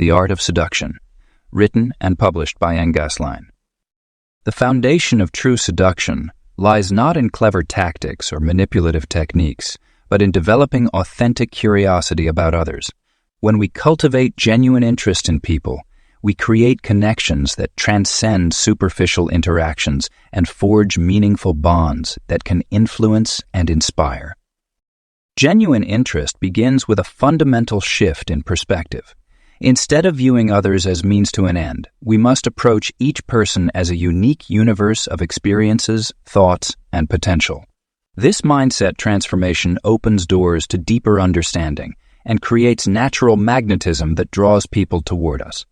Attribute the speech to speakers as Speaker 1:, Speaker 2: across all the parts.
Speaker 1: The Art of Seduction, written and published by Ngasline. The foundation of true seduction lies not in clever tactics or manipulative techniques, but in developing authentic curiosity about others. When we cultivate genuine interest in people, we create connections that transcend superficial interactions and forge meaningful bonds that can influence and inspire. Genuine interest begins with a fundamental shift in perspective. Instead of viewing others as means to an end, we must approach each person as a unique universe of experiences, thoughts, and potential. This mindset transformation opens doors to deeper understanding and creates natural magnetism that draws people toward us.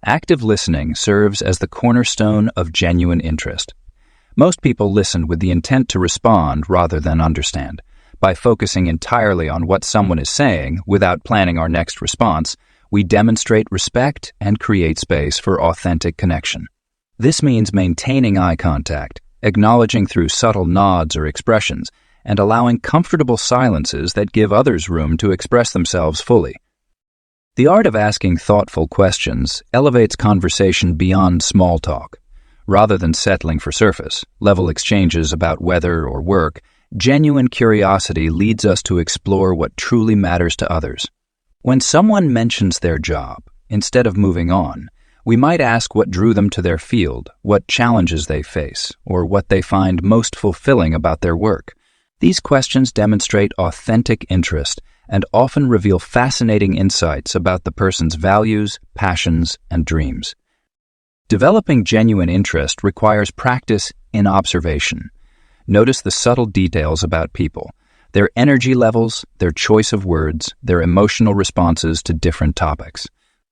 Speaker 1: Active listening serves as the cornerstone of genuine interest. Most people listen with the intent to respond rather than understand. By focusing entirely on what someone is saying without planning our next response, we demonstrate respect and create space for authentic connection. This means maintaining eye contact, acknowledging through subtle nods or expressions, and allowing comfortable silences that give others room to express themselves fully. The art of asking thoughtful questions elevates conversation beyond small talk. Rather than settling for surface-level exchanges about weather or work, genuine curiosity leads us to explore what truly matters to others. When someone mentions their job, instead of moving on, we might ask what drew them to their field, what challenges they face, or what they find most fulfilling about their work. These questions demonstrate authentic interest and often reveal fascinating insights about the person's values, passions, and dreams. Developing genuine interest requires practice in observation. Notice the subtle details about people, their energy levels, their choice of words, their emotional responses to different topics.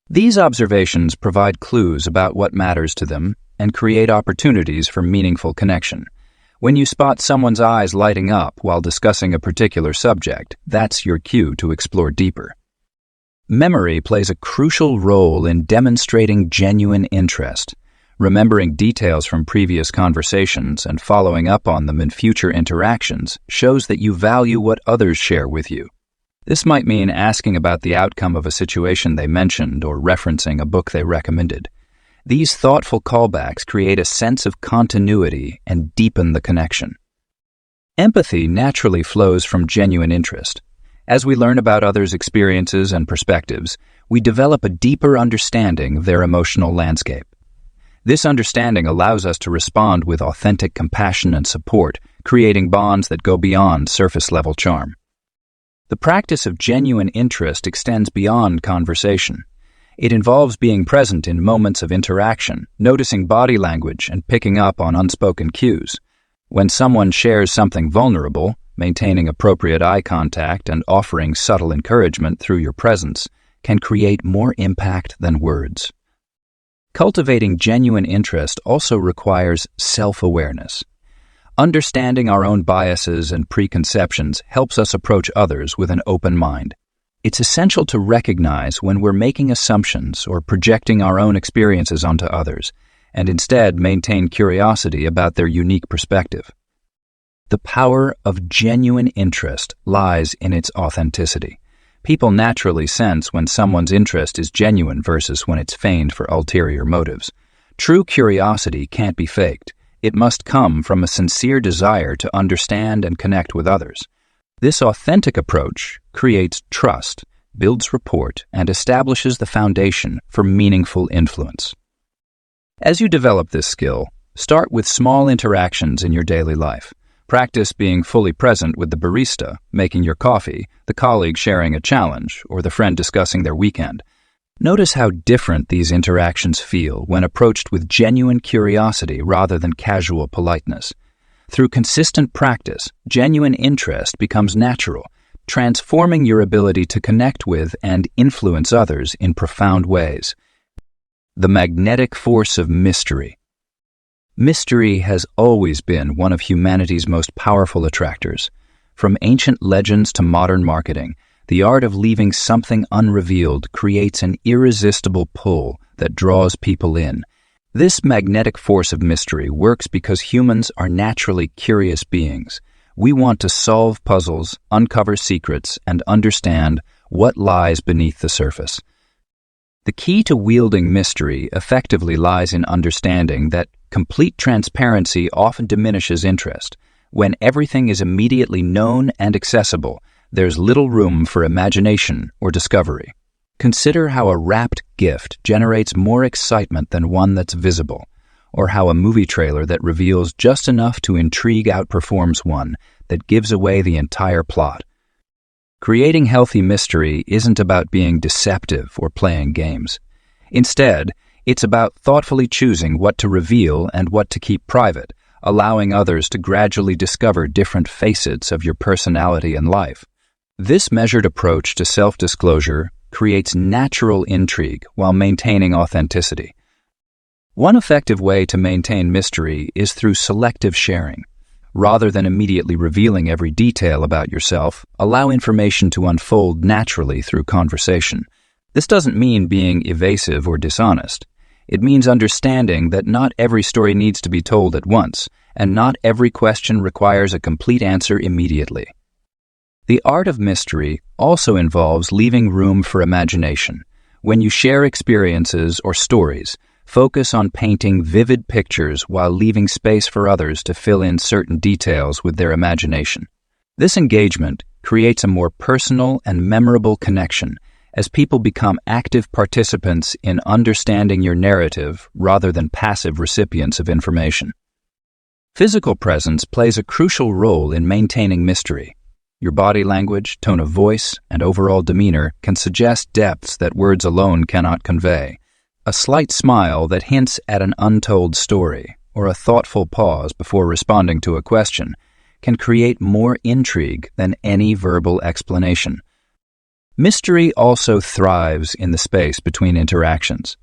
Speaker 1: These observations provide clues about what matters to them and create opportunities for meaningful connection. When you spot someone's eyes lighting up while discussing a particular subject, that's your cue to explore deeper. Memory plays a crucial role in demonstrating genuine interest. Remembering details from previous conversations and following up on them in future interactions shows that you value what others share with you. This might mean asking about the outcome of a situation they mentioned or referencing a book they recommended. These thoughtful callbacks create a sense of continuity and deepen the connection. Empathy naturally flows from genuine interest. As we learn about others' experiences and perspectives, we develop a deeper understanding of their emotional landscape. This understanding allows us to respond with authentic compassion and support, creating bonds that go beyond surface-level charm. The practice of genuine interest extends beyond conversation. It involves being present in moments of interaction, noticing body language, and picking up on unspoken cues. When someone shares something vulnerable, maintaining appropriate eye contact and offering subtle encouragement through your presence can create more impact than words. Cultivating genuine interest also requires self-awareness. Understanding our own biases and preconceptions helps us approach others with an open mind. It's essential to recognize when we're making assumptions or projecting our own experiences onto others, and instead maintain curiosity about their unique perspective. The power of genuine interest lies in its authenticity. People naturally sense when someone's interest is genuine versus when it's feigned for ulterior motives. True curiosity can't be faked. It must come from a sincere desire to understand and connect with others. This authentic approach creates trust, builds rapport, and establishes the foundation for meaningful influence. As you develop this skill, start with small interactions in your daily life. Practice being fully present with the barista, making your coffee, the colleague sharing a challenge, or the friend discussing their weekend. Notice how different these interactions feel when approached with genuine curiosity rather than casual politeness. Through consistent practice, genuine interest becomes natural, transforming your ability to connect with and influence others in profound ways. The magnetic force of mystery. Mystery has always been one of humanity's most powerful attractors. From ancient legends to modern marketing, the art of leaving something unrevealed creates an irresistible pull that draws people in. This magnetic force of mystery works because humans are naturally curious beings. We want to solve puzzles, uncover secrets, and understand what lies beneath the surface. The key to wielding mystery effectively lies in understanding that complete transparency often diminishes interest. When everything is immediately known and accessible, there's little room for imagination or discovery. Consider how a wrapped gift generates more excitement than one that's visible, or how a movie trailer that reveals just enough to intrigue outperforms one that gives away the entire plot. Creating healthy mystery isn't about being deceptive or playing games. Instead, it's about thoughtfully choosing what to reveal and what to keep private, allowing others to gradually discover different facets of your personality and life. This measured approach to self-disclosure creates natural intrigue while maintaining authenticity. One effective way to maintain mystery is through selective sharing. Rather than immediately revealing every detail about yourself, allow information to unfold naturally through conversation. This doesn't mean being evasive or dishonest. It means understanding that not every story needs to be told at once, and not every question requires a complete answer immediately. The art of mystery also involves leaving room for imagination. When you share experiences or stories, focus on painting vivid pictures while leaving space for others to fill in certain details with their imagination. This engagement creates a more personal and memorable connection as people become active participants in understanding your narrative rather than passive recipients of information. Physical presence plays a crucial role in maintaining mystery. Your body language, tone of voice, and overall demeanor can suggest depths that words alone cannot convey. A slight smile that hints at an untold story, or a thoughtful pause before responding to a question, can create more intrigue than any verbal explanation. Mystery also thrives in the space between interactions.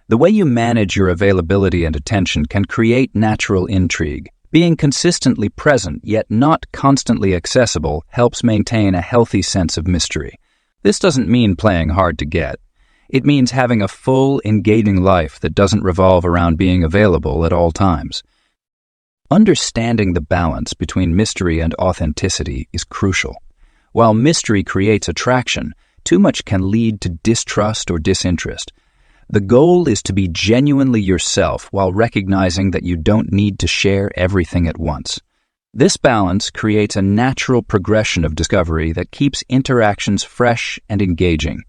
Speaker 1: The way you manage your availability and attention can create natural intrigue. Being consistently present yet not constantly accessible helps maintain a healthy sense of mystery. This doesn't mean playing hard to get. It means having a full, engaging life that doesn't revolve around being available at all times. Understanding the balance between mystery and authenticity is crucial. While mystery creates attraction, too much can lead to distrust or disinterest. The goal is to be genuinely yourself while recognizing that you don't need to share everything at once. This balance creates a natural progression of discovery that keeps interactions fresh and engaging.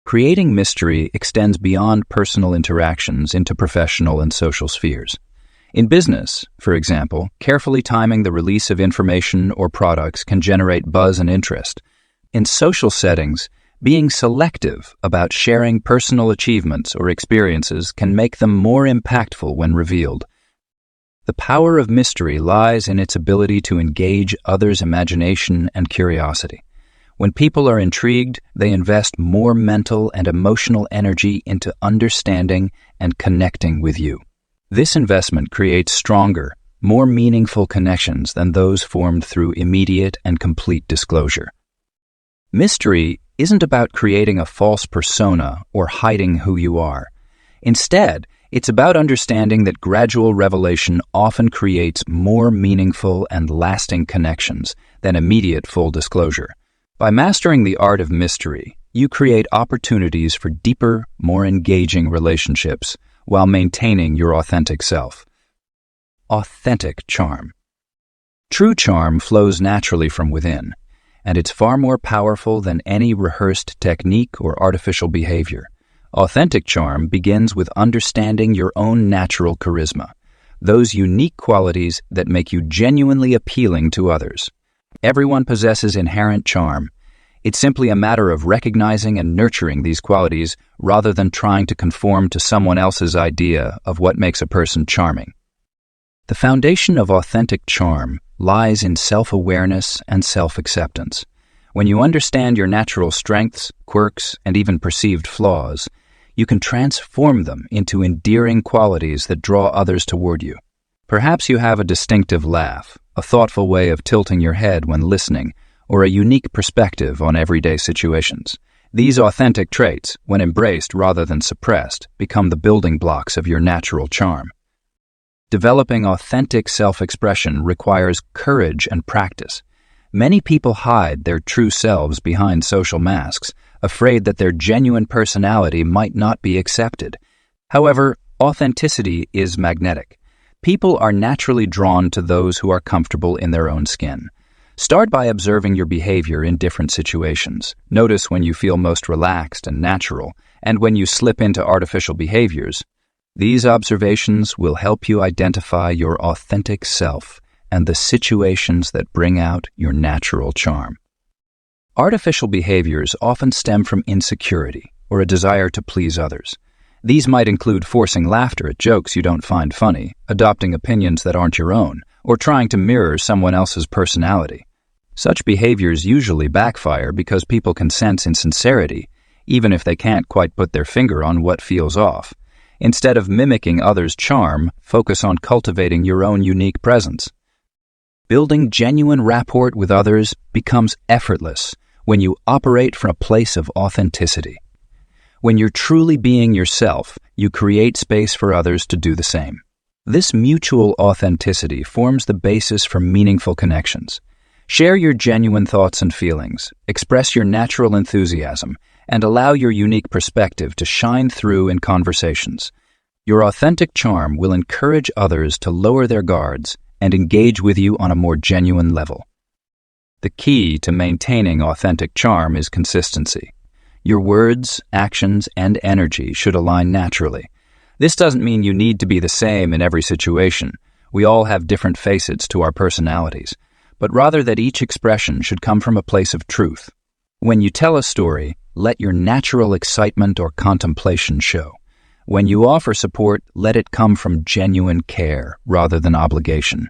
Speaker 1: Creating mystery extends beyond personal interactions into professional and social spheres. In business, for example, carefully timing the release of information or products can generate buzz and interest. In social settings, being selective about sharing personal achievements or experiences can make them more impactful when revealed. The power of mystery lies in its ability to engage others' imagination and curiosity. When people are intrigued, they invest more mental and emotional energy into understanding and connecting with you. This investment creates stronger, more meaningful connections than those formed through immediate and complete disclosure. Mystery isn't about creating a false persona or hiding who you are. Instead, it's about understanding that gradual revelation often creates more meaningful and lasting connections than immediate full disclosure. By mastering the art of mystery, you create opportunities for deeper, more engaging relationships while maintaining your authentic self. Authentic charm. True charm flows naturally from within, and it's far more powerful than any rehearsed technique or artificial behavior. Authentic charm begins with understanding your own natural charisma, those unique qualities that make you genuinely appealing to others. Everyone possesses inherent charm. It's simply a matter of recognizing and nurturing these qualities rather than trying to conform to someone else's idea of what makes a person charming. The foundation of authentic charm lies in self-awareness and self-acceptance. When you understand your natural strengths, quirks, and even perceived flaws, you can transform them into endearing qualities that draw others toward you. Perhaps you have a distinctive laugh, a thoughtful way of tilting your head when listening, or a unique perspective on everyday situations. These authentic traits, when embraced rather than suppressed, become the building blocks of your natural charm. Developing authentic self-expression requires courage and practice. Many people hide their true selves behind social masks, afraid that their genuine personality might not be accepted. However, authenticity is magnetic. People are naturally drawn to those who are comfortable in their own skin. Start by observing your behavior in different situations. Notice when you feel most relaxed and natural, and when you slip into artificial behaviors. These observations will help you identify your authentic self and the situations that bring out your natural charm. Artificial behaviors often stem from insecurity or a desire to please others. These might include forcing laughter at jokes you don't find funny, adopting opinions that aren't your own, or trying to mirror someone else's personality. Such behaviors usually backfire because people can sense insincerity, even if they can't quite put their finger on what feels off. Instead of mimicking others' charm, focus on cultivating your own unique presence. Building genuine rapport with others becomes effortless when you operate from a place of authenticity. When you're truly being yourself, you create space for others to do the same. This mutual authenticity forms the basis for meaningful connections. Share your genuine thoughts and feelings, express your natural enthusiasm, and allow your unique perspective to shine through in conversations. Your authentic charm will encourage others to lower their guards and engage with you on a more genuine level. The key to maintaining authentic charm is consistency. Your words, actions, and energy should align naturally. This doesn't mean you need to be the same in every situation. We all have different facets to our personalities, but rather that each expression should come from a place of truth. When you tell a story, let your natural excitement or contemplation show. When you offer support, let it come from genuine care rather than obligation.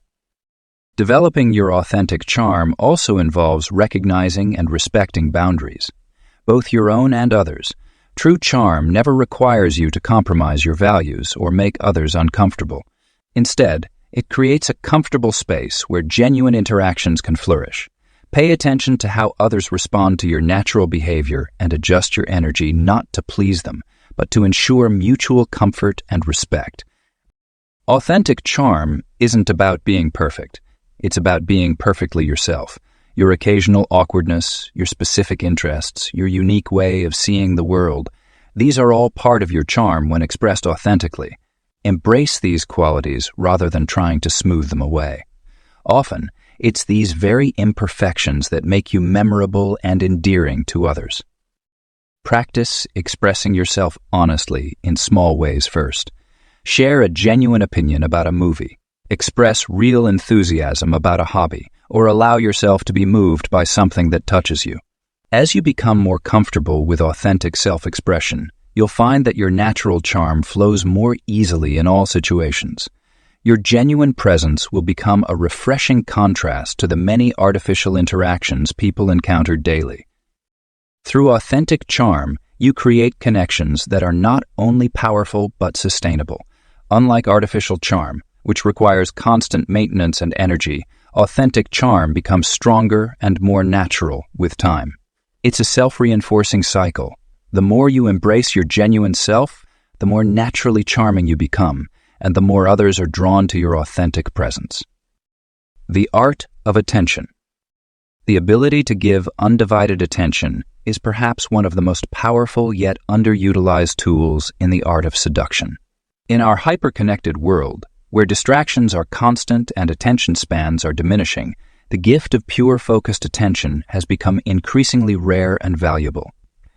Speaker 1: Developing your authentic charm also involves recognizing and respecting boundaries, both your own and others. True charm never requires you to compromise your values or make others uncomfortable. Instead, it creates a comfortable space where genuine interactions can flourish. Pay attention to how others respond to your natural behavior and adjust your energy not to please them, but to ensure mutual comfort and respect. Authentic charm isn't about being perfect. It's about being perfectly yourself. Your occasional awkwardness, your specific interests, your unique way of seeing the world, these are all part of your charm when expressed authentically. Embrace these qualities rather than trying to smooth them away. Often, it's these very imperfections that make you memorable and endearing to others. Practice expressing yourself honestly in small ways first. Share a genuine opinion about a movie. Express real enthusiasm about a hobby, or allow yourself to be moved by something that touches you. As you become more comfortable with authentic self-expression, you'll find that your natural charm flows more easily in all situations. Your genuine presence will become a refreshing contrast to the many artificial interactions people encounter daily. Through authentic charm, you create connections that are not only powerful but sustainable. Unlike artificial charm, which requires constant maintenance and energy, authentic charm becomes stronger and more natural with time. It's a self-reinforcing cycle. The more you embrace your genuine self, the more naturally charming you become, and the more others are drawn to your authentic presence. The art of attention. The ability to give undivided attention is perhaps one of the most powerful yet underutilized tools in the art of seduction. In our hyper-connected world, where distractions are constant and attention spans are diminishing, the gift of pure focused attention has become increasingly rare and valuable.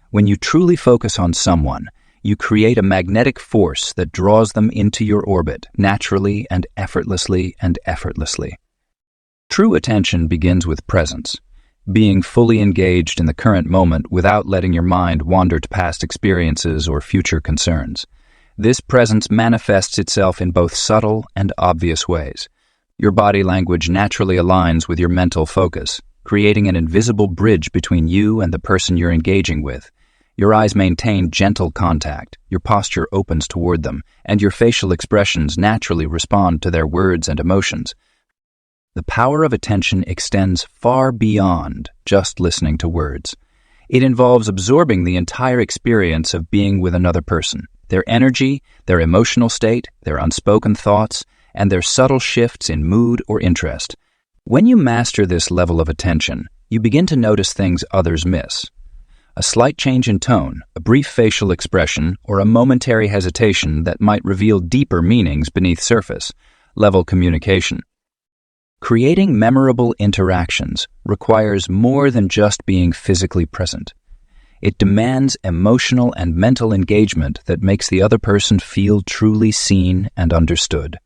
Speaker 1: When you truly focus on someone, you create a magnetic force that draws them into your orbit naturally and effortlessly. True attention begins with presence, being fully engaged in the current moment without letting your mind wander to past experiences or future concerns. This presence manifests itself in both subtle and obvious ways. Your body language naturally aligns with your mental focus, creating an invisible bridge between you and the person you're engaging with. Your eyes maintain gentle contact, your posture opens toward them, and your facial expressions naturally respond to their words and emotions. The power of attention extends far beyond just listening to words. It involves absorbing the entire experience of being with another person, their energy, their emotional state, their unspoken thoughts, and their subtle shifts in mood or interest. When you master this level of attention, you begin to notice things others miss. A slight change in tone, a brief facial expression, or a momentary hesitation that might reveal deeper meanings beneath surface-level communication. Creating memorable interactions requires more than just being physically present. It demands emotional and mental engagement that makes the other person feel truly seen and understood.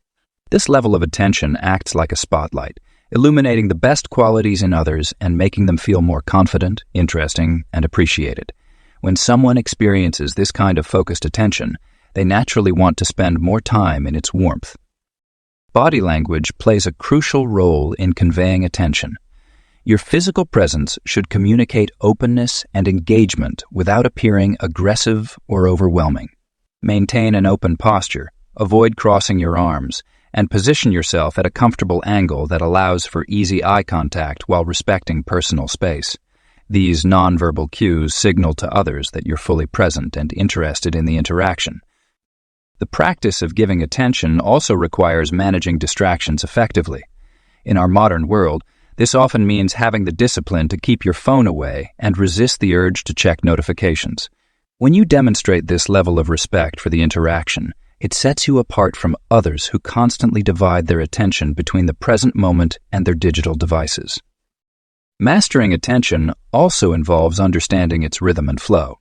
Speaker 1: This level of attention acts like a spotlight, illuminating the best qualities in others and making them feel more confident, interesting, and appreciated. When someone experiences this kind of focused attention, they naturally want to spend more time in its warmth. Body language plays a crucial role in conveying attention. Your physical presence should communicate openness and engagement without appearing aggressive or overwhelming. Maintain an open posture, avoid crossing your arms, and position yourself at a comfortable angle that allows for easy eye contact while respecting personal space. These nonverbal cues signal to others that you're fully present and interested in the interaction. The practice of giving attention also requires managing distractions effectively. In our modern world, this often means having the discipline to keep your phone away and resist the urge to check notifications. When you demonstrate this level of respect for the interaction, it sets you apart from others who constantly divide their attention between the present moment and their digital devices. Mastering attention also involves understanding its rhythm and flow.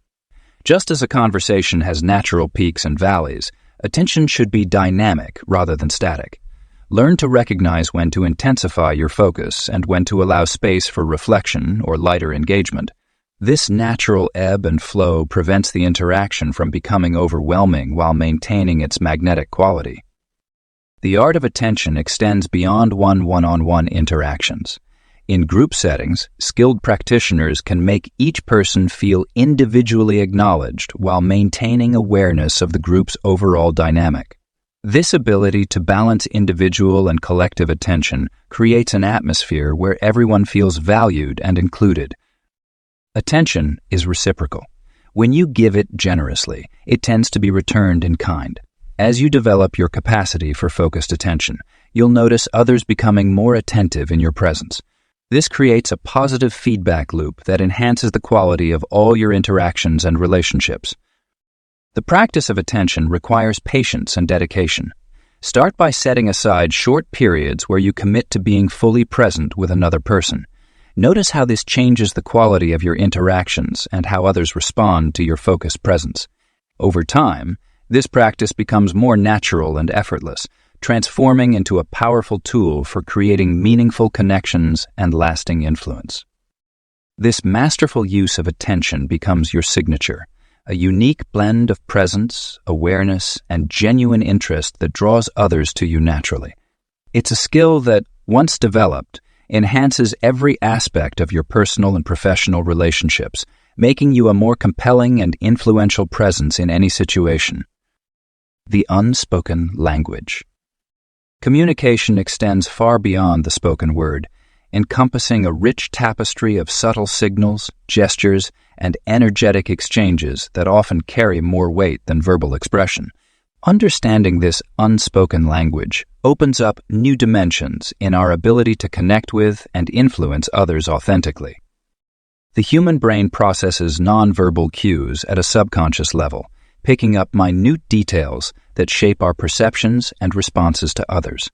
Speaker 1: Just as a conversation has natural peaks and valleys, attention should be dynamic rather than static. Learn to recognize when to intensify your focus and when to allow space for reflection or lighter engagement. This natural ebb and flow prevents the interaction from becoming overwhelming while maintaining its magnetic quality. The art of attention extends beyond one-on-one interactions. In group settings, skilled practitioners can make each person feel individually acknowledged while maintaining awareness of the group's overall dynamic. This ability to balance individual and collective attention creates an atmosphere where everyone feels valued and included. Attention is reciprocal. When you give it generously, it tends to be returned in kind. As you develop your capacity for focused attention, you'll notice others becoming more attentive in your presence. This creates a positive feedback loop that enhances the quality of all your interactions and relationships. The practice of attention requires patience and dedication. Start by setting aside short periods where you commit to being fully present with another person. Notice how this changes the quality of your interactions and how others respond to your focused presence. Over time, this practice becomes more natural and effortless, transforming into a powerful tool for creating meaningful connections and lasting influence. This masterful use of attention becomes your signature, a unique blend of presence, awareness, and genuine interest that draws others to you naturally. It's a skill that, once developed, enhances every aspect of your personal and professional relationships, making you a more compelling and influential presence in any situation. The unspoken language. Communication extends far beyond the spoken word, encompassing a rich tapestry of subtle signals, gestures, and energetic exchanges that often carry more weight than verbal expression. Understanding this unspoken language opens up new dimensions in our ability to connect with and influence others authentically. The human brain processes nonverbal cues at a subconscious level, picking up minute details that shape our perceptions and responses to others.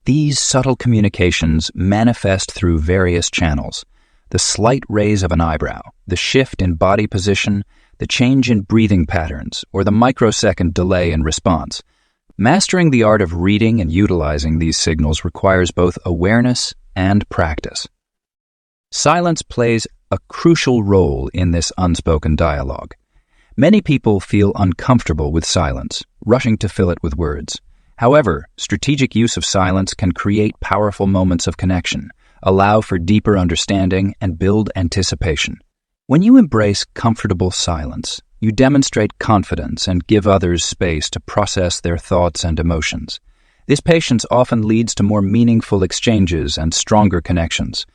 Speaker 1: These subtle communications manifest through various channels: the slight raise of an eyebrow, the shift in body position, the change in breathing patterns, or the microsecond delay in response. Mastering the art of reading and utilizing these signals requires both awareness and practice. Silence plays a crucial role in this unspoken dialogue. Many people feel uncomfortable with silence, rushing to fill it with words. However, strategic use of silence can create powerful moments of connection, allow for deeper understanding, and build anticipation. When you embrace comfortable silence, you demonstrate confidence and give others space to process their thoughts and emotions. This patience often leads to more meaningful exchanges and stronger connections.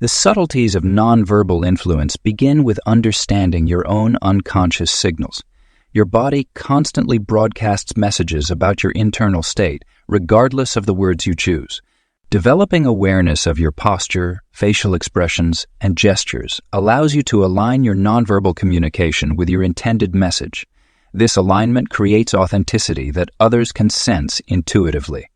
Speaker 1: The subtleties of nonverbal influence begin with understanding your own unconscious signals. Your body constantly broadcasts messages about your internal state, regardless of the words you choose. Developing awareness of your posture, facial expressions, and gestures allows you to align your nonverbal communication with your intended message. This alignment creates authenticity that others can sense intuitively.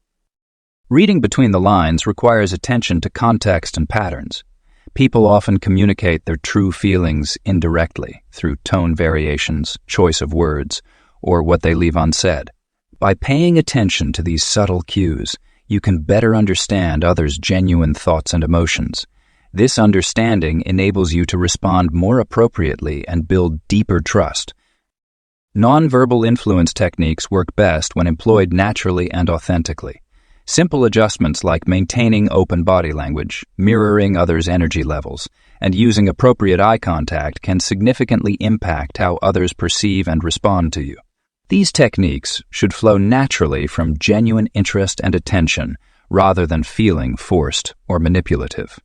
Speaker 1: Reading between the lines requires attention to context and patterns. People often communicate their true feelings indirectly through tone variations, choice of words, or what they leave unsaid. By paying attention to these subtle cues, you can better understand others' genuine thoughts and emotions. This understanding enables you to respond more appropriately and build deeper trust. Nonverbal influence techniques work best when employed naturally and authentically. Simple adjustments like maintaining open body language, mirroring others' energy levels, and using appropriate eye contact can significantly impact how others perceive and respond to you. These techniques should flow naturally from genuine interest and attention rather than feeling forced or manipulative.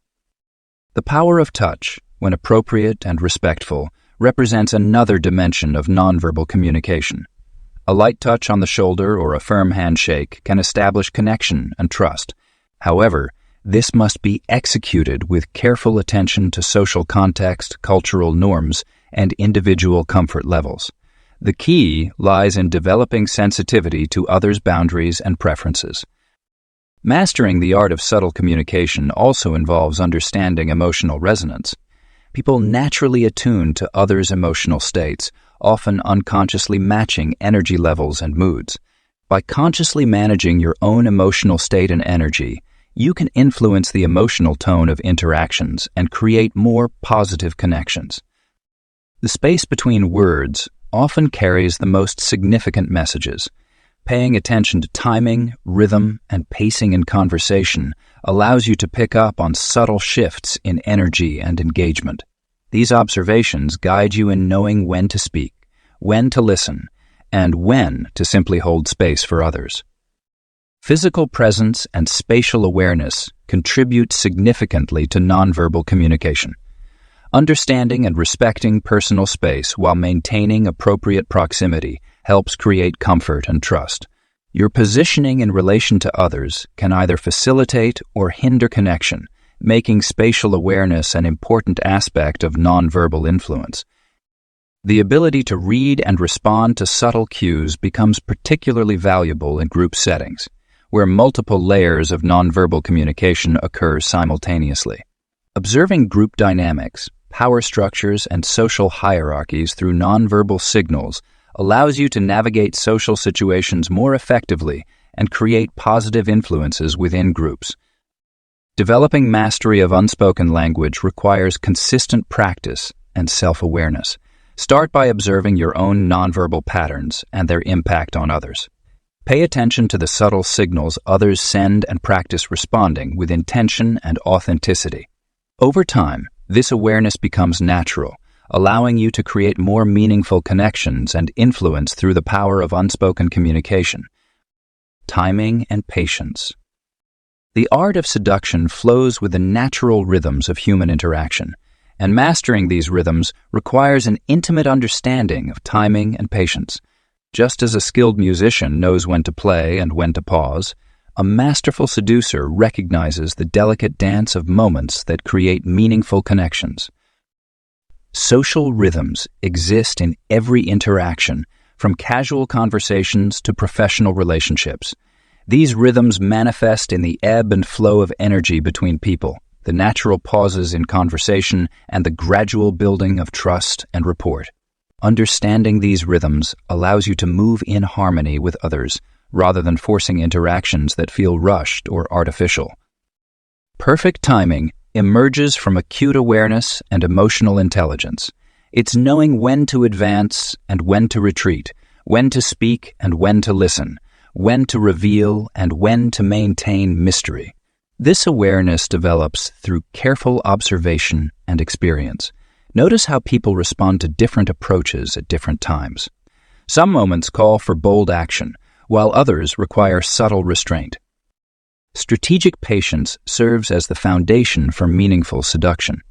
Speaker 1: The power of touch, when appropriate and respectful, represents another dimension of nonverbal communication. A light touch on the shoulder or a firm handshake can establish connection and trust. However, this must be executed with careful attention to social context, cultural norms, and individual comfort levels. The key lies in developing sensitivity to others' boundaries and preferences. Mastering the art of subtle communication also involves understanding emotional resonance. People naturally attune to others' emotional states, often unconsciously matching energy levels and moods. By consciously managing your own emotional state and energy, you can influence the emotional tone of interactions and create more positive connections. The space between words often carries the most significant messages. Paying attention to timing, rhythm, and pacing in conversation allows you to pick up on subtle shifts in energy and engagement. These observations guide you in knowing when to speak, when to listen, and when to simply hold space for others. Physical presence and spatial awareness contribute significantly to nonverbal communication. Understanding and respecting personal space while maintaining appropriate proximity helps create comfort and trust. Your positioning in relation to others can either facilitate or hinder connection, making spatial awareness an important aspect of nonverbal influence. The ability to read and respond to subtle cues becomes particularly valuable in group settings, where multiple layers of nonverbal communication occur simultaneously. Observing group dynamics, power structures, and social hierarchies through nonverbal signals allows you to navigate social situations more effectively and create positive influences within groups. Developing mastery of unspoken language requires consistent practice and self-awareness. Start by observing your own nonverbal patterns and their impact on others. Pay attention to the subtle signals others send and practice responding with intention and authenticity. Over time, this awareness becomes natural, allowing you to create more meaningful connections and influence through the power of unspoken communication. Timing and patience. The art of seduction flows with the natural rhythms of human interaction, and mastering these rhythms requires an intimate understanding of timing and patience. Just as a skilled musician knows when to play and when to pause, a masterful seducer recognizes the delicate dance of moments that create meaningful connections. Social rhythms exist in every interaction, from casual conversations to professional relationships. These rhythms manifest in the ebb and flow of energy between people, the natural pauses in conversation, and the gradual building of trust and rapport. Understanding these rhythms allows you to move in harmony with others, rather than forcing interactions that feel rushed or artificial. Perfect timing emerges from acute awareness and emotional intelligence. It's knowing when to advance and when to retreat, when to speak and when to listen, when to reveal and when to maintain mystery. This awareness develops through careful observation and experience. Notice how people respond to different approaches at different times. Some moments call for bold action, while others require subtle restraint. Strategic patience serves as the foundation for meaningful seduction.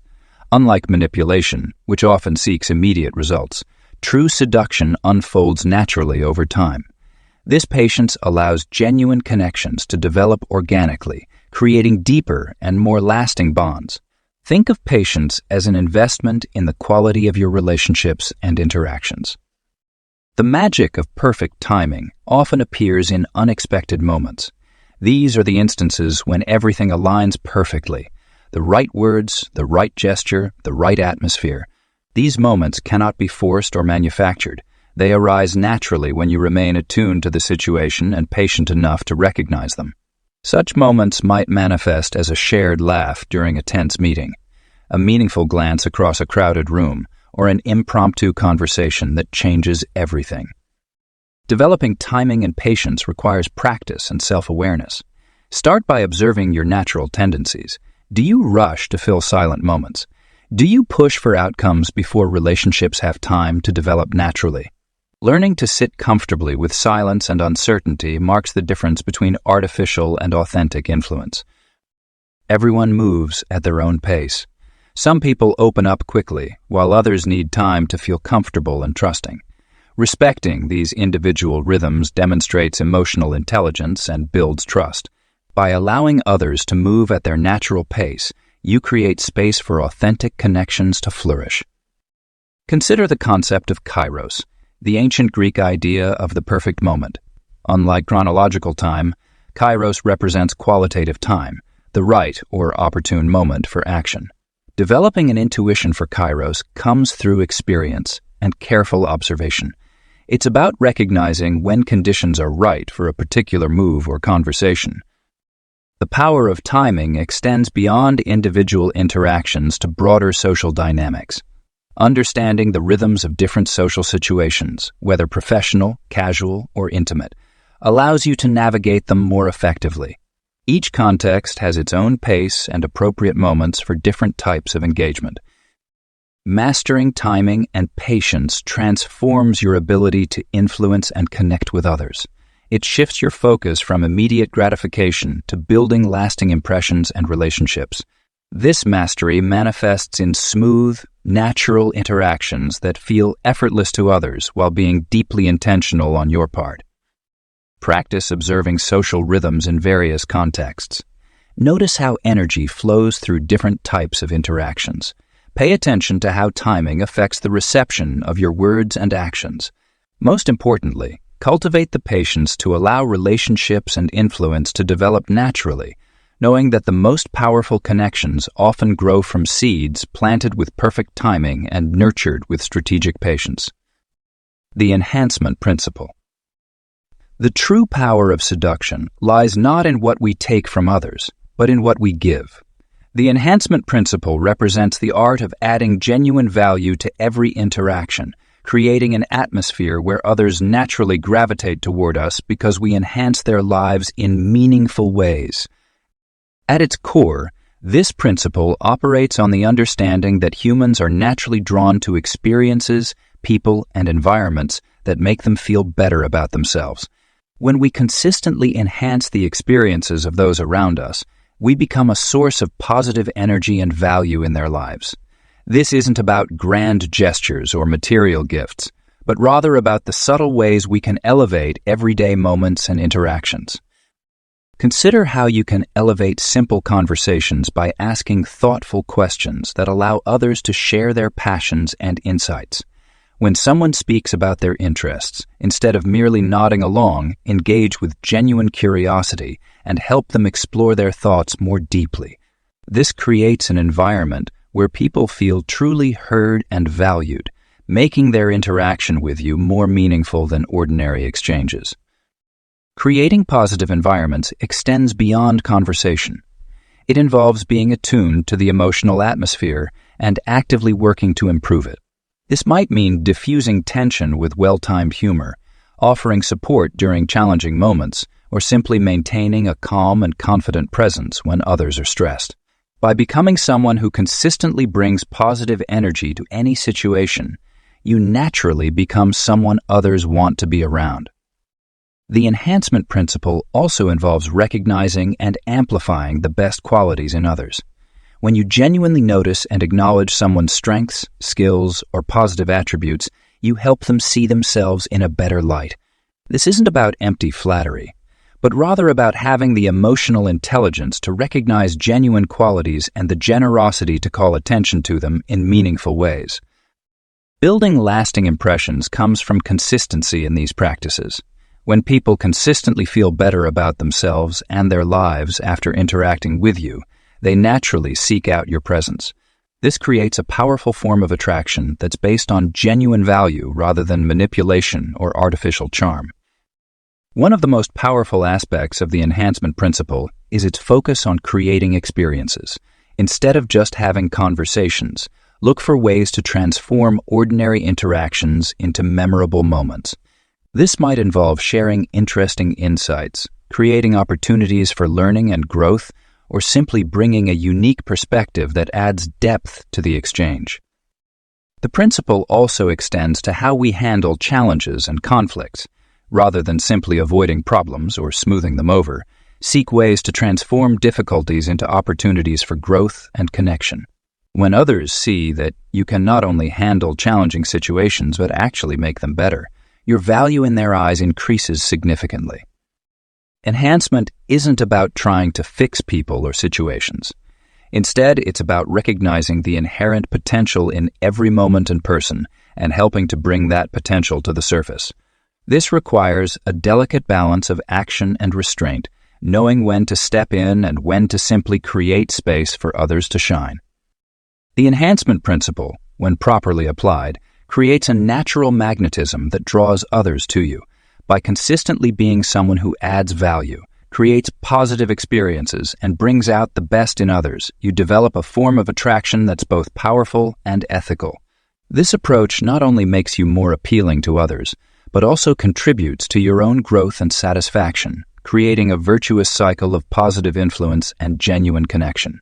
Speaker 1: Unlike manipulation, which often seeks immediate results, true seduction unfolds naturally over time. This patience allows genuine connections to develop organically, creating deeper and more lasting bonds. Think of patience as an investment in the quality of your relationships and interactions. The magic of perfect timing often appears in unexpected moments. These are the instances when everything aligns perfectly. The right words, the right gesture, the right atmosphere. These moments cannot be forced or manufactured. They arise naturally when you remain attuned to the situation and patient enough to recognize them. Such moments might manifest as a shared laugh during a tense meeting, a meaningful glance across a crowded room, or an impromptu conversation that changes everything. Developing timing and patience requires practice and self-awareness. Start by observing your natural tendencies. Do you rush to fill silent moments? Do you push for outcomes before relationships have time to develop naturally? Learning to sit comfortably with silence and uncertainty marks the difference between artificial and authentic influence. Everyone moves at their own pace. Some people open up quickly, while others need time to feel comfortable and trusting. Respecting these individual rhythms demonstrates emotional intelligence and builds trust. By allowing others to move at their natural pace, you create space for authentic connections to flourish. Consider the concept of kairos, the ancient Greek idea of the perfect moment. Unlike chronological time, kairos represents qualitative time, the right or opportune moment for action. Developing an intuition for kairos comes through experience and careful observation. It's about recognizing when conditions are right for a particular move or conversation. The power of timing extends beyond individual interactions to broader social dynamics. Understanding the rhythms of different social situations, whether professional, casual, or intimate, allows you to navigate them more effectively. Each context has its own pace and appropriate moments for different types of engagement. Mastering timing and patience transforms your ability to influence and connect with others. It shifts your focus from immediate gratification to building lasting impressions and relationships. This mastery manifests in smooth, natural interactions that feel effortless to others while being deeply intentional on your part. Practice observing social rhythms in various contexts. Notice how energy flows through different types of interactions. Pay attention to how timing affects the reception of your words and actions. Most importantly, cultivate the patience to allow relationships and influence to develop naturally, knowing that the most powerful connections often grow from seeds planted with perfect timing and nurtured with strategic patience. The Enhancement Principle. The true power of seduction lies not in what we take from others, but in what we give. The Enhancement Principle represents the art of adding genuine value to every interaction, creating an atmosphere where others naturally gravitate toward us because we enhance their lives in meaningful ways. At its core, this principle operates on the understanding that humans are naturally drawn to experiences, people, and environments that make them feel better about themselves. When we consistently enhance the experiences of those around us, we become a source of positive energy and value in their lives. This isn't about grand gestures or material gifts, but rather about the subtle ways we can elevate everyday moments and interactions. Consider how you can elevate simple conversations by asking thoughtful questions that allow others to share their passions and insights. When someone speaks about their interests, instead of merely nodding along, engage with genuine curiosity and help them explore their thoughts more deeply. This creates an environment where people feel truly heard and valued, making their interaction with you more meaningful than ordinary exchanges. Creating positive environments extends beyond conversation. It involves being attuned to the emotional atmosphere and actively working to improve it. This might mean diffusing tension with well-timed humor, offering support during challenging moments, or simply maintaining a calm and confident presence when others are stressed. By becoming someone who consistently brings positive energy to any situation, you naturally become someone others want to be around. The Enhancement Principle also involves recognizing and amplifying the best qualities in others. When you genuinely notice and acknowledge someone's strengths, skills, or positive attributes, you help them see themselves in a better light. This isn't about empty flattery, but rather about having the emotional intelligence to recognize genuine qualities and the generosity to call attention to them in meaningful ways. Building lasting impressions comes from consistency in these practices. When people consistently feel better about themselves and their lives after interacting with you, they naturally seek out your presence. This creates a powerful form of attraction that's based on genuine value rather than manipulation or artificial charm. One of the most powerful aspects of the enhancement principle is its focus on creating experiences. Instead of just having conversations, look for ways to transform ordinary interactions into memorable moments. This might involve sharing interesting insights, creating opportunities for learning and growth, or simply bringing a unique perspective that adds depth to the exchange. The principle also extends to how we handle challenges and conflicts. Rather than simply avoiding problems or smoothing them over, seek ways to transform difficulties into opportunities for growth and connection. When others see that you can not only handle challenging situations but actually make them better, your value in their eyes increases significantly. Enhancement isn't about trying to fix people or situations. Instead, it's about recognizing the inherent potential in every moment and person and helping to bring that potential to the surface. This requires a delicate balance of action and restraint, knowing when to step in and when to simply create space for others to shine. The enhancement principle, when properly applied, creates a natural magnetism that draws others to you. By consistently being someone who adds value, creates positive experiences, and brings out the best in others, you develop a form of attraction that's both powerful and ethical. This approach not only makes you more appealing to others, but also contributes to your own growth and satisfaction, creating a virtuous cycle of positive influence and genuine connection.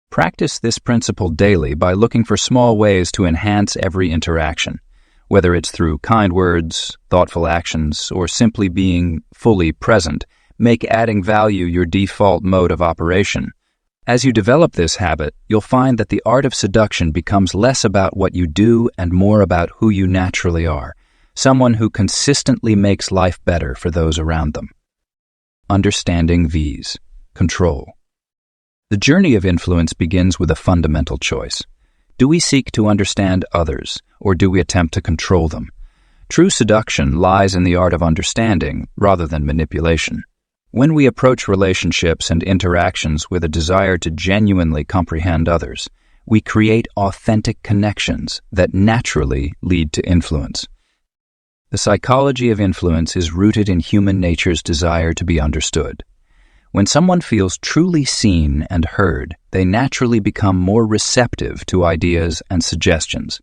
Speaker 1: Practice this principle daily by looking for small ways to enhance every interaction. Whether it's through kind words, thoughtful actions, or simply being fully present, make adding value your default mode of operation. As you develop this habit, you'll find that the art of seduction becomes less about what you do and more about who you naturally are, someone who consistently makes life better for those around them. Understanding V's. Control. The journey of influence begins with a fundamental choice. Do we seek to understand others, or do we attempt to control them? True seduction lies in the art of understanding rather than manipulation. When we approach relationships and interactions with a desire to genuinely comprehend others, we create authentic connections that naturally lead to influence. The psychology of influence is rooted in human nature's desire to be understood. When someone feels truly seen and heard, they naturally become more receptive to ideas and suggestions.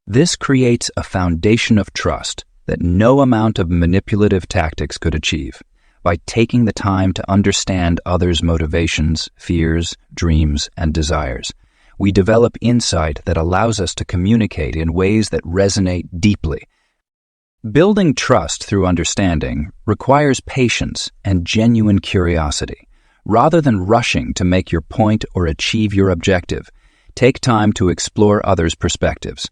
Speaker 1: This creates a foundation of trust that no amount of manipulative tactics could achieve. By taking the time to understand others' motivations, fears, dreams, and desires, we develop insight that allows us to communicate in ways that resonate deeply. Building trust through understanding requires patience and genuine curiosity. Rather than rushing to make your point or achieve your objective, take time to explore others' perspectives.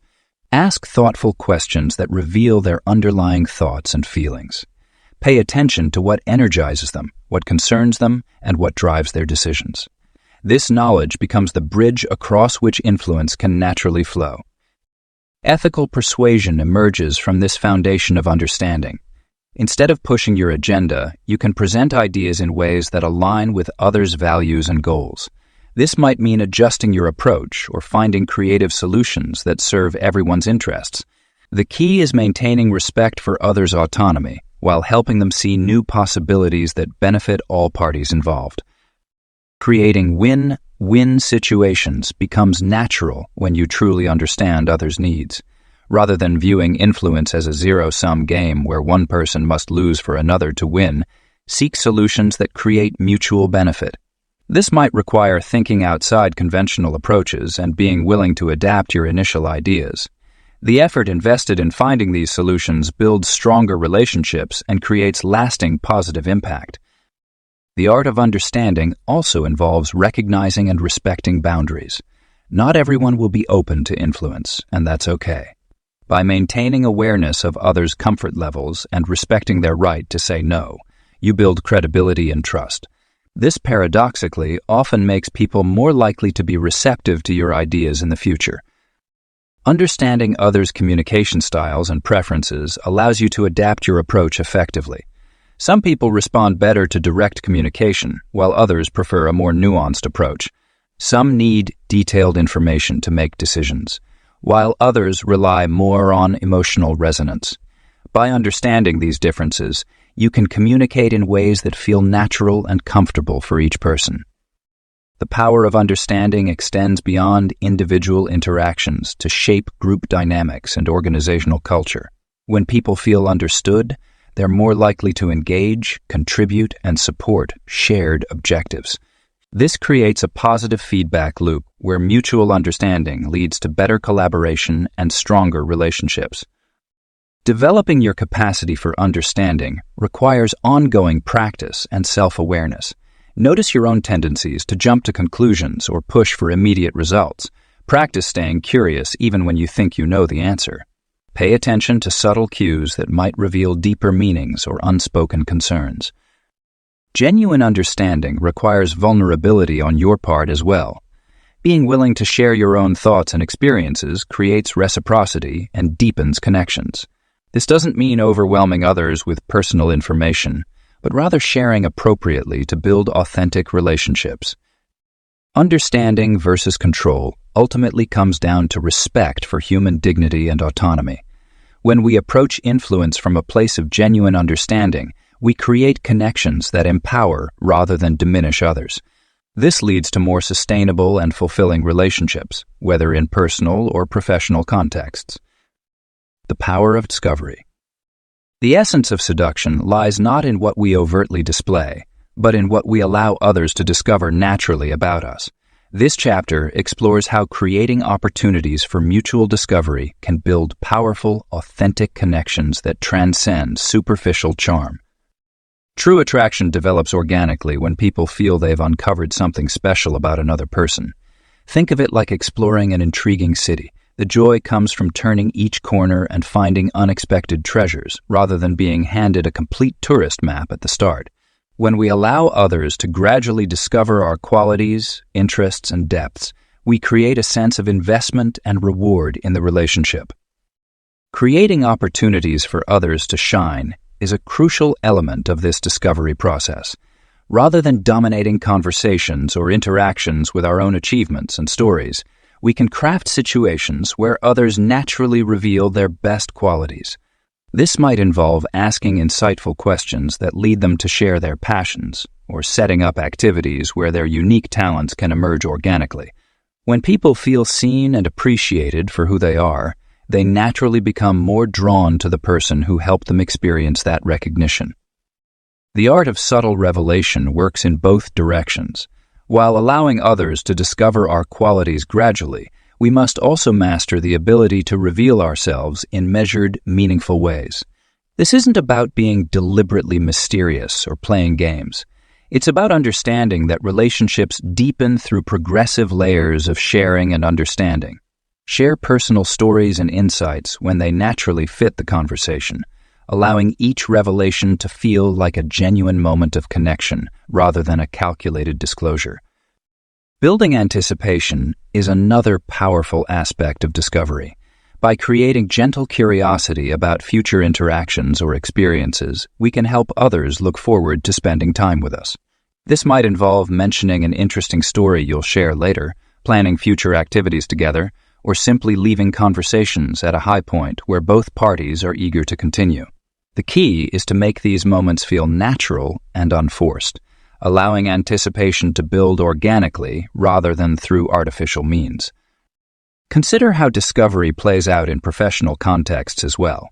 Speaker 1: Ask thoughtful questions that reveal their underlying thoughts and feelings. Pay attention to what energizes them, what concerns them, and what drives their decisions. This knowledge becomes the bridge across which influence can naturally flow. Ethical persuasion emerges from this foundation of understanding. Instead of pushing your agenda, you can present ideas in ways that align with others' values and goals. This might mean adjusting your approach or finding creative solutions that serve everyone's interests. The key is maintaining respect for others' autonomy while helping them see new possibilities that benefit all parties involved. Creating win-win situations becomes natural when you truly understand others' needs. Rather than viewing influence as a zero-sum game where one person must lose for another to win, seek solutions that create mutual benefit. This might require thinking outside conventional approaches and being willing to adapt your initial ideas. The effort invested in finding these solutions builds stronger relationships and creates lasting positive impact. The art of understanding also involves recognizing and respecting boundaries. Not everyone will be open to influence, and that's okay. By maintaining awareness of others' comfort levels and respecting their right to say no, you build credibility and trust. This paradoxically often makes people more likely to be receptive to your ideas in the future. Understanding others' communication styles and preferences allows you to adapt your approach effectively. Some people respond better to direct communication, while others prefer a more nuanced approach. Some need detailed information to make decisions, while others rely more on emotional resonance. By understanding these differences, you can communicate in ways that feel natural and comfortable for each person. The power of understanding extends beyond individual interactions to shape group dynamics and organizational culture. When people feel understood, they're more likely to engage, contribute, and support shared objectives. This creates a positive feedback loop where mutual understanding leads to better collaboration and stronger relationships. Developing your capacity for understanding requires ongoing practice and self-awareness. Notice your own tendencies to jump to conclusions or push for immediate results. Practice staying curious even when you think you know the answer. Pay attention to subtle cues that might reveal deeper meanings or unspoken concerns. Genuine understanding requires vulnerability on your part as well. Being willing to share your own thoughts and experiences creates reciprocity and deepens connections. This doesn't mean overwhelming others with personal information, but rather sharing appropriately to build authentic relationships. Understanding versus control ultimately comes down to respect for human dignity and autonomy. When we approach influence from a place of genuine understanding, we create connections that empower rather than diminish others. This leads to more sustainable and fulfilling relationships, whether in personal or professional contexts. The power of discovery. The essence of seduction lies not in what we overtly display, but in what we allow others to discover naturally about us. This chapter explores how creating opportunities for mutual discovery can build powerful, authentic connections that transcend superficial charm. True attraction develops organically when people feel they've uncovered something special about another person. Think of it like exploring an intriguing city. The joy comes from turning each corner and finding unexpected treasures, rather than being handed a complete tourist map at the start. When we allow others to gradually discover our qualities, interests, and depths, we create a sense of investment and reward in the relationship. Creating opportunities for others to shine is a crucial element of this discovery process. Rather than dominating conversations or interactions with our own achievements and stories, we can craft situations where others naturally reveal their best qualities. This might involve asking insightful questions that lead them to share their passions, or setting up activities where their unique talents can emerge organically. When people feel seen and appreciated for who they are, they naturally become more drawn to the person who helped them experience that recognition. The art of subtle revelation works in both directions. While allowing others to discover our qualities gradually, we must also master the ability to reveal ourselves in measured, meaningful ways. This isn't about being deliberately mysterious or playing games. It's about understanding that relationships deepen through progressive layers of sharing and understanding. Share personal stories and insights when they naturally fit the conversation, allowing each revelation to feel like a genuine moment of connection rather than a calculated disclosure. Building anticipation is another powerful aspect of discovery. By creating gentle curiosity about future interactions or experiences, we can help others look forward to spending time with us. This might involve mentioning an interesting story you'll share later, planning future activities together, or simply leaving conversations at a high point where both parties are eager to continue. The key is to make these moments feel natural and unforced, allowing anticipation to build organically rather than through artificial means. Consider how discovery plays out in professional contexts as well.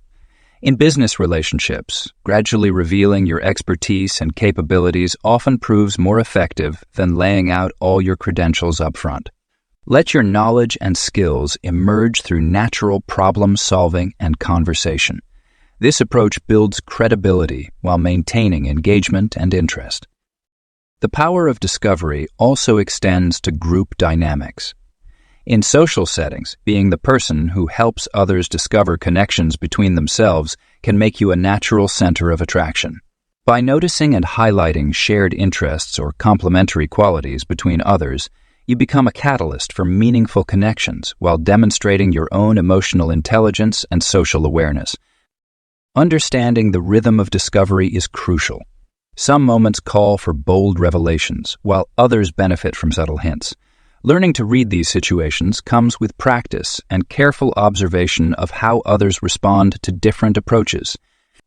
Speaker 1: In business relationships, gradually revealing your expertise and capabilities often proves more effective than laying out all your credentials up front. Let your knowledge and skills emerge through natural problem-solving and conversation. This approach builds credibility while maintaining engagement and interest. The power of discovery also extends to group dynamics. In social settings, being the person who helps others discover connections between themselves can make you a natural center of attraction. By noticing and highlighting shared interests or complementary qualities between others, you become a catalyst for meaningful connections while demonstrating your own emotional intelligence and social awareness. Understanding the rhythm of discovery is crucial. Some moments call for bold revelations, while others benefit from subtle hints. Learning to read these situations comes with practice and careful observation of how others respond to different approaches.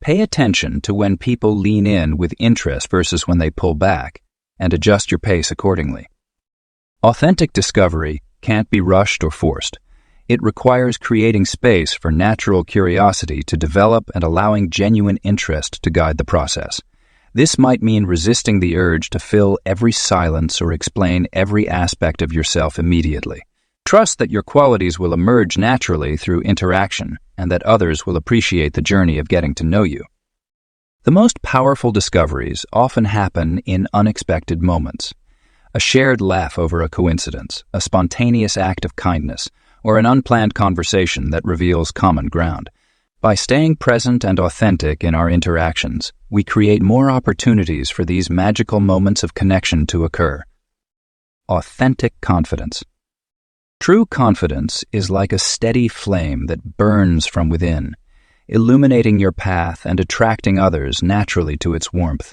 Speaker 1: Pay attention to when people lean in with interest versus when they pull back, and adjust your pace accordingly. Authentic discovery can't be rushed or forced. It requires creating space for natural curiosity to develop and allowing genuine interest to guide the process. This might mean resisting the urge to fill every silence or explain every aspect of yourself immediately. Trust that your qualities will emerge naturally through interaction and that others will appreciate the journey of getting to know you. The most powerful discoveries often happen in unexpected moments. A shared laugh over a coincidence, a spontaneous act of kindness, or an unplanned conversation that reveals common ground. By staying present and authentic in our interactions, we create more opportunities for these magical moments of connection to occur. Authentic confidence. True confidence is like a steady flame that burns from within, illuminating your path and attracting others naturally to its warmth.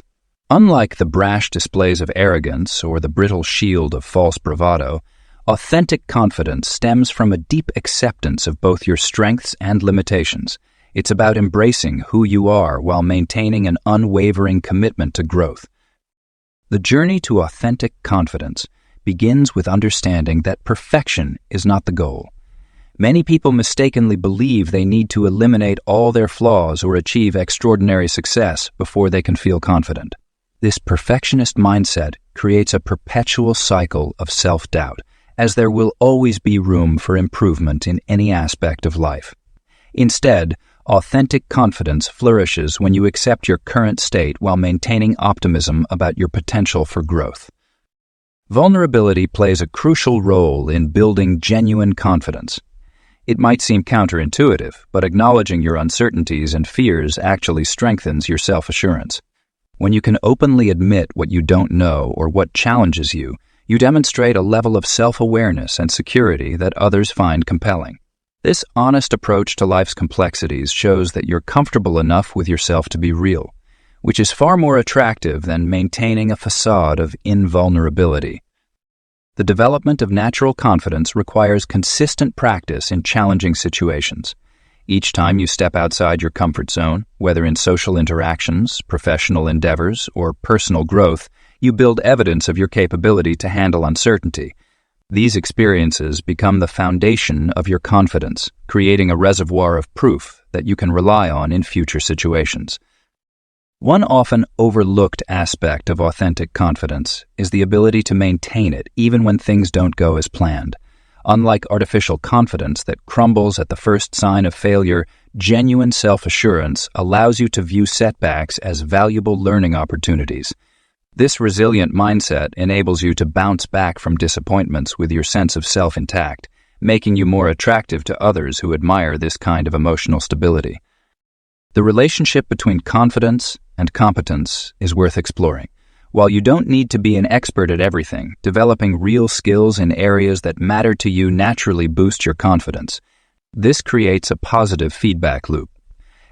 Speaker 1: Unlike the brash displays of arrogance or the brittle shield of false bravado, authentic confidence stems from a deep acceptance of both your strengths and limitations. It's about embracing who you are while maintaining an unwavering commitment to growth. The journey to authentic confidence begins with understanding that perfection is not the goal. Many people mistakenly believe they need to eliminate all their flaws or achieve extraordinary success before they can feel confident. This perfectionist mindset creates a perpetual cycle of self-doubt, as there will always be room for improvement in any aspect of life. Instead, authentic confidence flourishes when you accept your current state while maintaining optimism about your potential for growth. Vulnerability plays a crucial role in building genuine confidence. It might seem counterintuitive, but acknowledging your uncertainties and fears actually strengthens your self-assurance. When you can openly admit what you don't know or what challenges you, you demonstrate a level of self-awareness and security that others find compelling. This honest approach to life's complexities shows that you're comfortable enough with yourself to be real, which is far more attractive than maintaining a facade of invulnerability. The development of natural confidence requires consistent practice in challenging situations. Each time you step outside your comfort zone, whether in social interactions, professional endeavors, or personal growth, you build evidence of your capability to handle uncertainty. These experiences become the foundation of your confidence, creating a reservoir of proof that you can rely on in future situations. One often overlooked aspect of authentic confidence is the ability to maintain it even when things don't go as planned. Unlike artificial confidence that crumbles at the first sign of failure, genuine self-assurance allows you to view setbacks as valuable learning opportunities. This resilient mindset enables you to bounce back from disappointments with your sense of self intact, making you more attractive to others who admire this kind of emotional stability. The relationship between confidence and competence is worth exploring. While you don't need to be an expert at everything, developing real skills in areas that matter to you naturally boosts your confidence. This creates a positive feedback loop.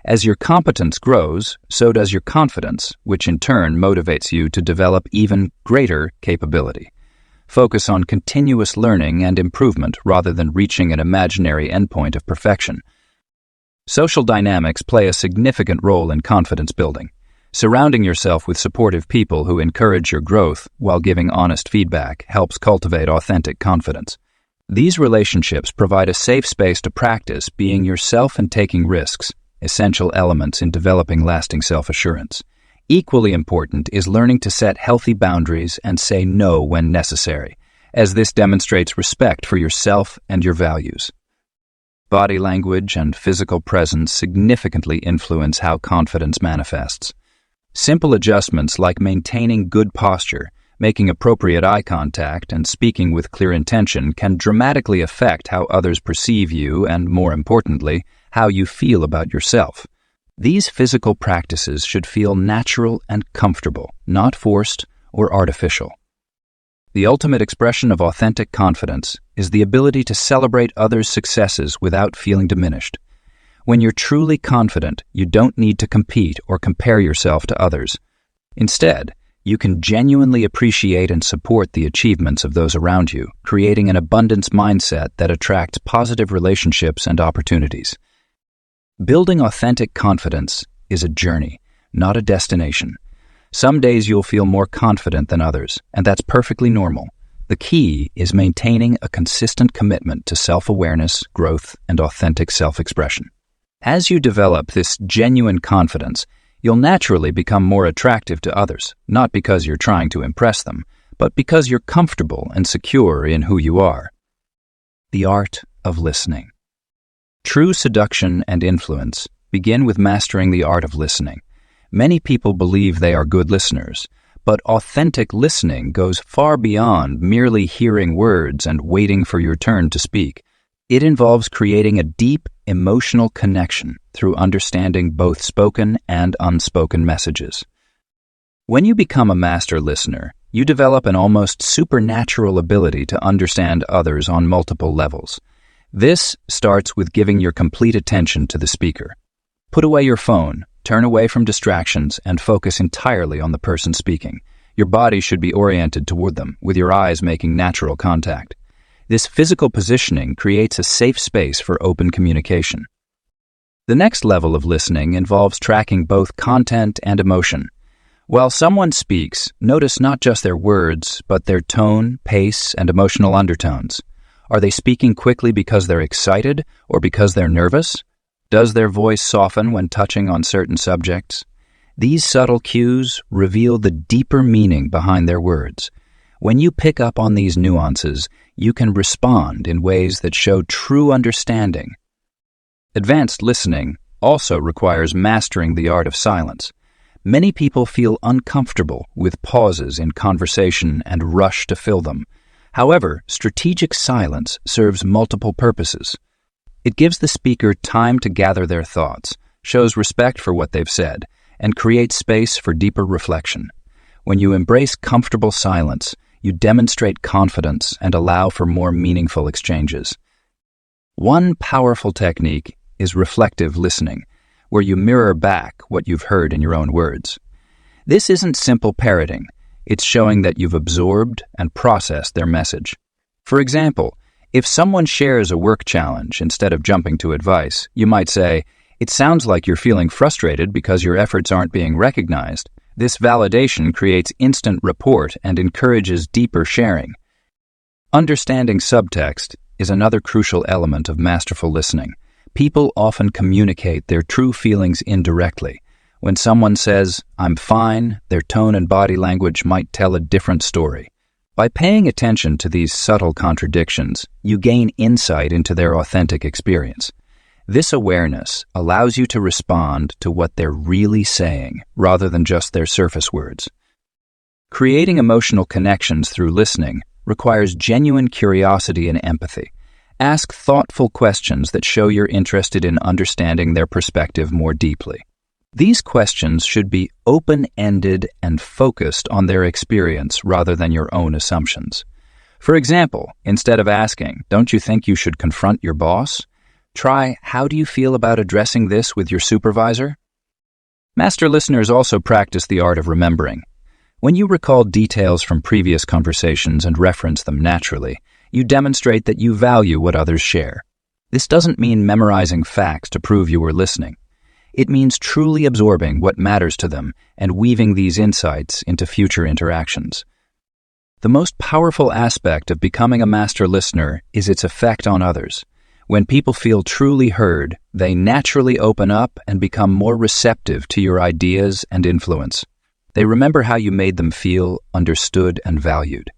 Speaker 1: As your competence grows, so does your confidence, which in turn motivates you to develop even greater capability. Focus on continuous learning and improvement rather than reaching an imaginary endpoint of perfection. Social dynamics play a significant role in confidence building. Surrounding yourself with supportive people who encourage your growth while giving honest feedback helps cultivate authentic confidence. These relationships provide a safe space to practice being yourself and taking risks, essential elements in developing lasting self-assurance. Equally important is learning to set healthy boundaries and say no when necessary, as this demonstrates respect for yourself and your values. Body language and physical presence significantly influence how confidence manifests. Simple adjustments like maintaining good posture, making appropriate eye contact, and speaking with clear intention can dramatically affect how others perceive you and, more importantly, how you feel about yourself. These physical practices should feel natural and comfortable, not forced or artificial. The ultimate expression of authentic confidence is the ability to celebrate others' successes without feeling diminished. When you're truly confident, you don't need to compete or compare yourself to others. Instead, you can genuinely appreciate and support the achievements of those around you, creating an abundance mindset that attracts positive relationships and opportunities. Building authentic confidence is a journey, not a destination. Some days you'll feel more confident than others, and that's perfectly normal. The key is maintaining a consistent commitment to self-awareness, growth, and authentic self-expression. As you develop this genuine confidence, you'll naturally become more attractive to others, not because you're trying to impress them, but because you're comfortable and secure in who you are. The art of listening. True seduction and influence begin with mastering the art of listening. Many people believe they are good listeners, but authentic listening goes far beyond merely hearing words and waiting for your turn to speak. It involves creating a deep, emotional connection through understanding both spoken and unspoken messages. When you become a master listener, you develop an almost supernatural ability to understand others on multiple levels. This starts with giving your complete attention to the speaker. Put away your phone, turn away from distractions, and focus entirely on the person speaking. Your body should be oriented toward them, with your eyes making natural contact. This physical positioning creates a safe space for open communication. The next level of listening involves tracking both content and emotion. While someone speaks, notice not just their words, but their tone, pace, and emotional undertones. Are they speaking quickly because they're excited or because they're nervous? Does their voice soften when touching on certain subjects? These subtle cues reveal the deeper meaning behind their words. When you pick up on these nuances, you can respond in ways that show true understanding. Advanced listening also requires mastering the art of silence. Many people feel uncomfortable with pauses in conversation and rush to fill them. However, strategic silence serves multiple purposes. It gives the speaker time to gather their thoughts, shows respect for what they've said, and creates space for deeper reflection. When you embrace comfortable silence, you demonstrate confidence and allow for more meaningful exchanges. One powerful technique is reflective listening, where you mirror back what you've heard in your own words. This isn't simple parroting. It's showing that you've absorbed and processed their message. For example, if someone shares a work challenge instead of jumping to advice, you might say, "It sounds like you're feeling frustrated because your efforts aren't being recognized." This validation creates instant rapport and encourages deeper sharing. Understanding subtext is another crucial element of masterful listening. People often communicate their true feelings indirectly. When someone says, "I'm fine," their tone and body language might tell a different story. By paying attention to these subtle contradictions, you gain insight into their authentic experience. This awareness allows you to respond to what they're really saying, rather than just their surface words. Creating emotional connections through listening requires genuine curiosity and empathy. Ask thoughtful questions that show you're interested in understanding their perspective more deeply. These questions should be open-ended and focused on their experience rather than your own assumptions. For example, instead of asking, "Don't you think you should confront your boss?" try, "How do you feel about addressing this with your supervisor?" Master listeners also practice the art of remembering. When you recall details from previous conversations and reference them naturally, you demonstrate that you value what others share. This doesn't mean memorizing facts to prove you were listening. It means truly absorbing what matters to them and weaving these insights into future interactions. The most powerful aspect of becoming a master listener is its effect on others. When people feel truly heard, they naturally open up and become more receptive to your ideas and influence. They remember how you made them feel understood and valued.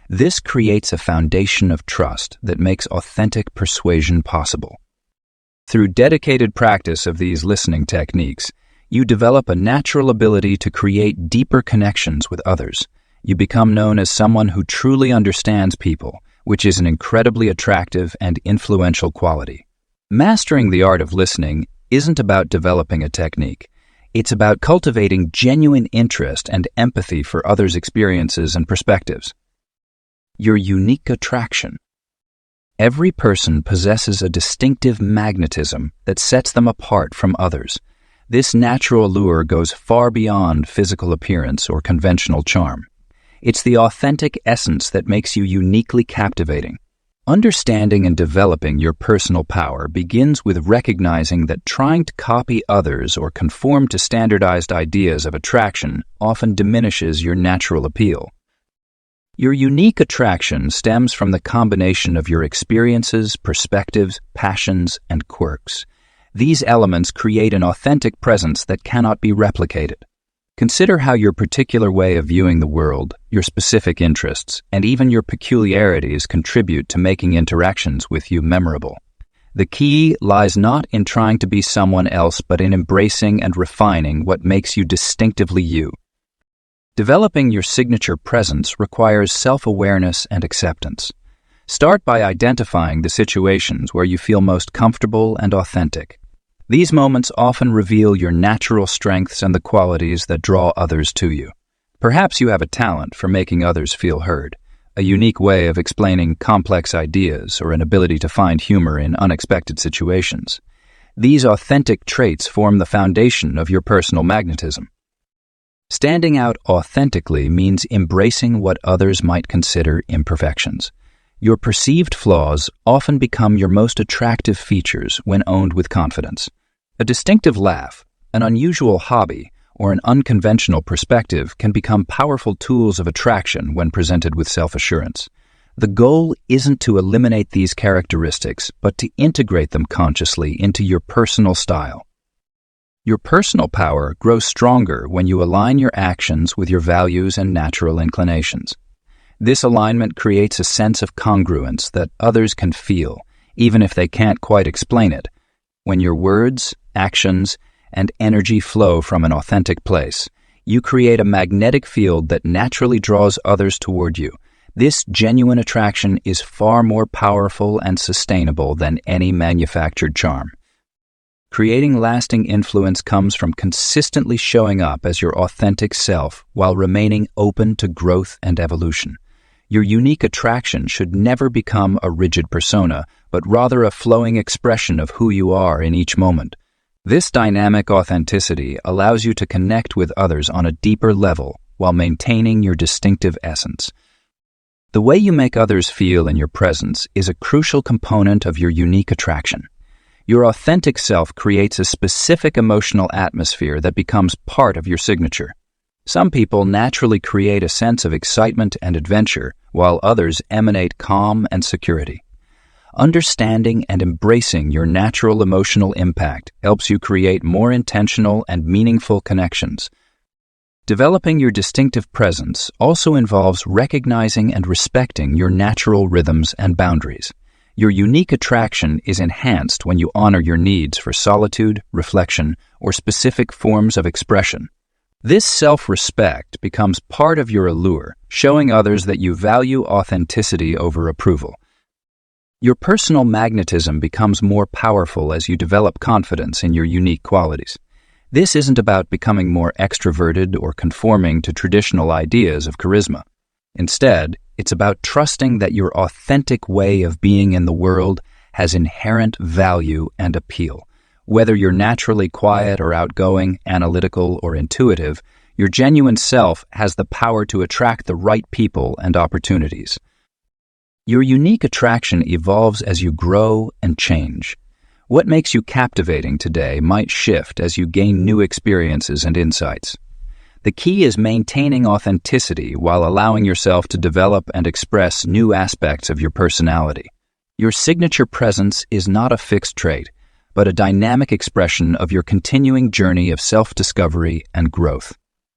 Speaker 1: This creates a foundation of trust that makes authentic persuasion possible. Through dedicated practice of these listening techniques, you develop a natural ability to create deeper connections with others. You become known as someone who truly understands people, which is an incredibly attractive and influential quality. Mastering the art of listening isn't about developing a technique. It's about cultivating genuine interest and empathy for others' experiences and perspectives. Your unique attraction. Every person possesses a distinctive magnetism that sets them apart from others. This natural allure goes far beyond physical appearance or conventional charm. It's the authentic essence that makes you uniquely captivating. Understanding and developing your personal power begins with recognizing that trying to copy others or conform to standardized ideas of attraction often diminishes your natural appeal. Your unique attraction stems from the combination of your experiences, perspectives, passions, and quirks. These elements create an authentic presence that cannot be replicated. Consider how your particular way of viewing the world, your specific interests, and even your peculiarities contribute to making interactions with you memorable. The key lies not in trying to be someone else, but in embracing and refining what makes you distinctively you. Developing your signature presence requires self-awareness and acceptance. Start by identifying the situations where you feel most comfortable and authentic. These moments often reveal your natural strengths and the qualities that draw others to you. Perhaps you have a talent for making others feel heard, a unique way of explaining complex ideas, or an ability to find humor in unexpected situations. These authentic traits form the foundation of your personal magnetism. Standing out authentically means embracing what others might consider imperfections. Your perceived flaws often become your most attractive features when owned with confidence. A distinctive laugh, an unusual hobby, or an unconventional perspective can become powerful tools of attraction when presented with self-assurance. The goal isn't to eliminate these characteristics, but to integrate them consciously into your personal style. Your personal power grows stronger when you align your actions with your values and natural inclinations. This alignment creates a sense of congruence that others can feel, even if they can't quite explain it. When your words, actions, and energy flow from an authentic place, you create a magnetic field that naturally draws others toward you. This genuine attraction is far more powerful and sustainable than any manufactured charm. Creating lasting influence comes from consistently showing up as your authentic self while remaining open to growth and evolution. Your unique attraction should never become a rigid persona, but rather a flowing expression of who you are in each moment. This dynamic authenticity allows you to connect with others on a deeper level while maintaining your distinctive essence. The way you make others feel in your presence is a crucial component of your unique attraction. Your authentic self creates a specific emotional atmosphere that becomes part of your signature. Some people naturally create a sense of excitement and adventure, while others emanate calm and security. Understanding and embracing your natural emotional impact helps you create more intentional and meaningful connections. Developing your distinctive presence also involves recognizing and respecting your natural rhythms and boundaries. Your unique attraction is enhanced when you honor your needs for solitude, reflection, or specific forms of expression. This self-respect becomes part of your allure, showing others that you value authenticity over approval. Your personal magnetism becomes more powerful as you develop confidence in your unique qualities. This isn't about becoming more extroverted or conforming to traditional ideas of charisma. Instead, it's about trusting that your authentic way of being in the world has inherent value and appeal. Whether you're naturally quiet or outgoing, analytical or intuitive, your genuine self has the power to attract the right people and opportunities. Your unique attraction evolves as you grow and change. What makes you captivating today might shift as you gain new experiences and insights. The key is maintaining authenticity while allowing yourself to develop and express new aspects of your personality. Your signature presence is not a fixed trait, but a dynamic expression of your continuing journey of self-discovery and growth.